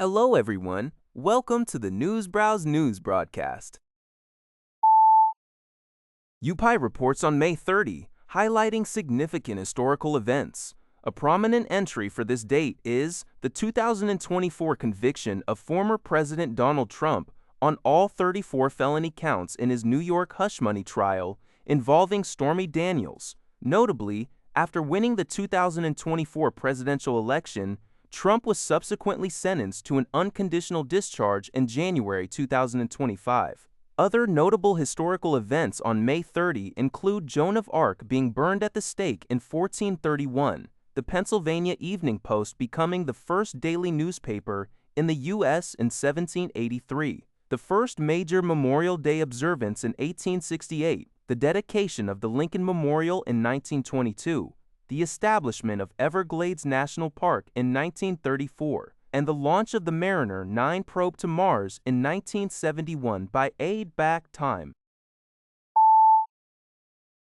Hello, everyone. Welcome to the Newsbrowse News broadcast. UPI reports on May 30, highlighting significant historical events. A prominent entry for this date is the 2024 conviction of former President Donald Trump on all 34 felony counts in his New York hush money trial involving Stormy Daniels. Notably, after winning the 2024 presidential election, Trump was subsequently sentenced to an unconditional discharge in January 2025. Other notable historical events on May 30 include Joan of Arc being burned at the stake in 1431, the Pennsylvania Evening Post becoming the first daily newspaper in the U.S. in 1783, the first major Memorial Day observance in 1868, the dedication of the Lincoln Memorial in 1922, the establishment of Everglades National Park in 1934, and the launch of the Mariner 9 probe to Mars in 1971 by Aid Back Time.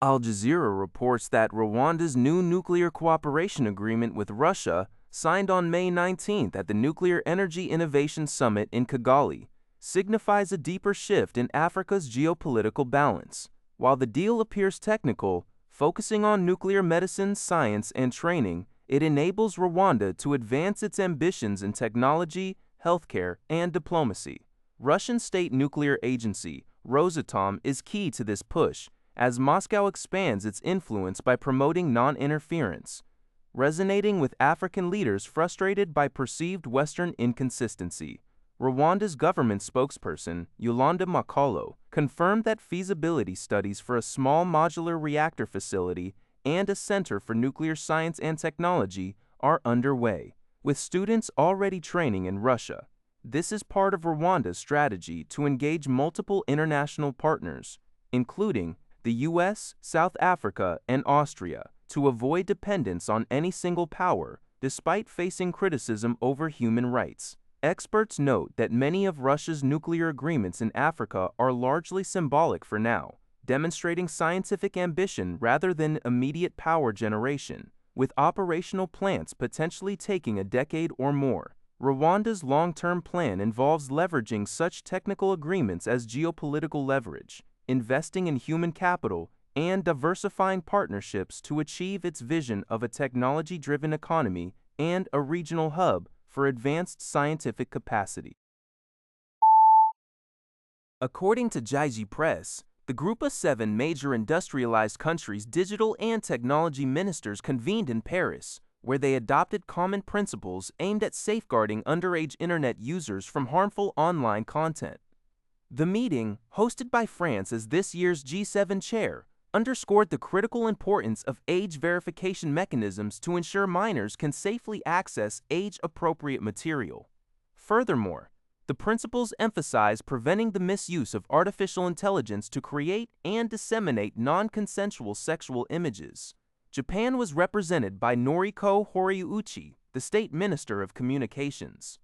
Al Jazeera reports that Rwanda's new nuclear cooperation agreement with Russia, signed on May 19 at the Nuclear Energy Innovation Summit in Kigali, signifies a deeper shift in Africa's geopolitical balance. While the deal appears technical, focusing on nuclear medicine, science, and training, it enables Rwanda to advance its ambitions in technology, healthcare, and diplomacy. Russian State Nuclear Agency, Rosatom, is key to this push, as Moscow expands its influence by promoting non-interference, resonating with African leaders frustrated by perceived Western inconsistency. Rwanda's government spokesperson, Yolanda Makolo, confirmed that feasibility studies for a small modular reactor facility and a center for nuclear science and technology are underway, with students already training in Russia. This is part of Rwanda's strategy to engage multiple international partners, including the U.S., South Africa, and Austria, to avoid dependence on any single power, despite facing criticism over human rights. Experts note that many of Russia's nuclear agreements in Africa are largely symbolic for now, demonstrating scientific ambition rather than immediate power generation, with operational plants potentially taking a decade or more. Rwanda's long-term plan involves leveraging such technical agreements as geopolitical leverage, investing in human capital, and diversifying partnerships to achieve its vision of a technology-driven economy and a regional hub for advanced scientific capacity. According to Jaiji Press, the Group of 7 major industrialized countries' digital and technology ministers convened in Paris, where they adopted common principles aimed at safeguarding underage internet users from harmful online content. The meeting, hosted by France as this year's G7 chair, underscored the critical importance of age verification mechanisms to ensure minors can safely access age-appropriate material. Furthermore, the principles emphasize preventing the misuse of artificial intelligence to create and disseminate non-consensual sexual images. Japan was represented by Noriko Horiuchi, the State Minister of Communications.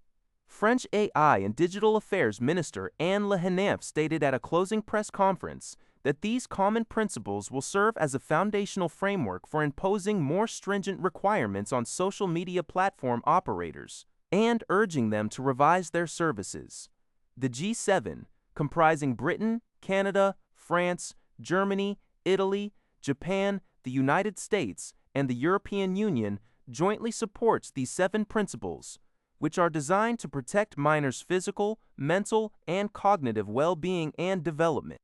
French AI and Digital Affairs Minister Anne Le Henaf stated at a closing press conference that these common principles will serve as a foundational framework for imposing more stringent requirements on social media platform operators and urging them to revise their services. The G7, comprising Britain, Canada, France, Germany, Italy, Japan, the United States, and the European Union, jointly supports these 7 principles, which are designed to protect minors' physical, mental, and cognitive well-being and development.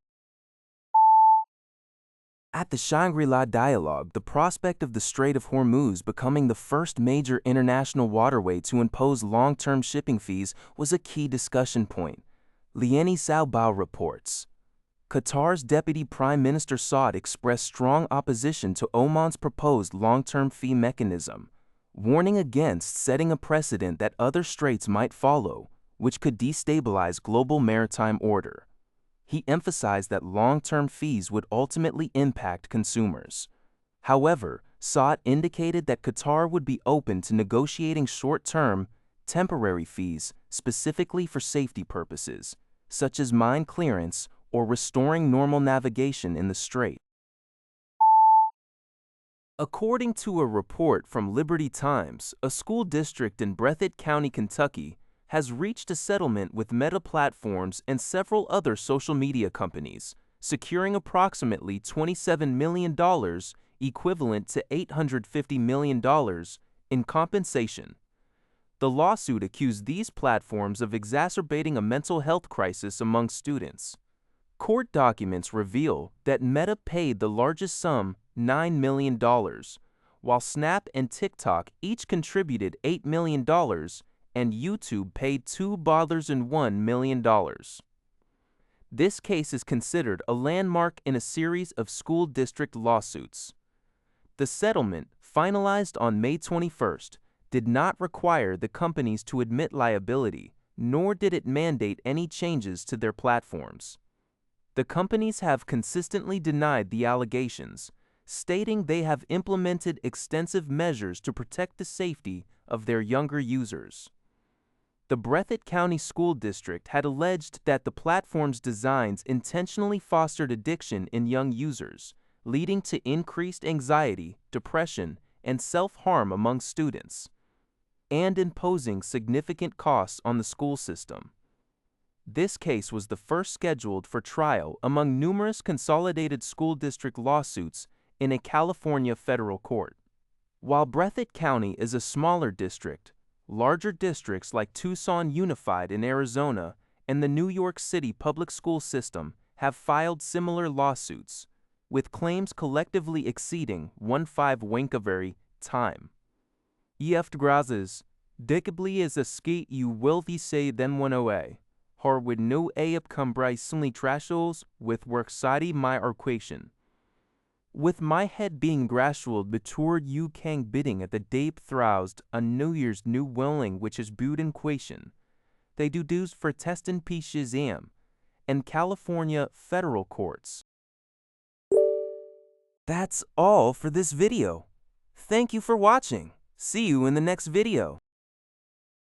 At the Shangri-La dialogue, the prospect of the Strait of Hormuz becoming the first major international waterway to impose long-term shipping fees was a key discussion point. Lieni Saobao reports. Qatar's Deputy Prime Minister Saud expressed strong opposition to Oman's proposed long-term fee mechanism, warning against setting a precedent that other straits might follow, which could destabilize global maritime order. He emphasized that long-term fees would ultimately impact consumers. However, Saud indicated that Qatar would be open to negotiating short-term, temporary fees specifically for safety purposes, such as mine clearance or restoring normal navigation in the strait. According to a report from Liberty Times, a school district in Breathitt County, Kentucky, has reached a settlement with Meta Platforms and several other social media companies, securing approximately $27 million, equivalent to $850 million, in compensation. The lawsuit accused these platforms of exacerbating a mental health crisis among students. Court documents reveal that Meta paid the largest sum, $9 million, while Snap and TikTok each contributed $8 million, and YouTube paid $2.1 million. This case is considered a landmark in a series of school district lawsuits. The settlement, finalized on May 21st, did not require the companies to admit liability, nor did it mandate any changes to their platforms. The companies have consistently denied the allegations, stating they have implemented extensive measures to protect the safety of their younger users. The Breathitt County School District had alleged that the platform's designs intentionally fostered addiction in young users, leading to increased anxiety, depression, and self-harm among students, and imposing significant costs on the school system. This case was the first scheduled for trial among numerous consolidated school district lawsuits in a California federal court. While Breathitt County is a smaller district, larger districts like Tucson Unified in Arizona and the New York City public school system have filed similar lawsuits, with claims collectively exceeding 1.5 Wankavari time. Eft grazes, dickably is a ski you will vi say then one oa. Har with no aep cumbrai suddenly trashels with work side my arquation. With my head being grashwald betward you kang bidding at the dape throused a New Year's new welling which is bewed in quation. They do dues for testin p shazam, and California federal courts. That's all for this video. Thank you for watching. See you in the next video.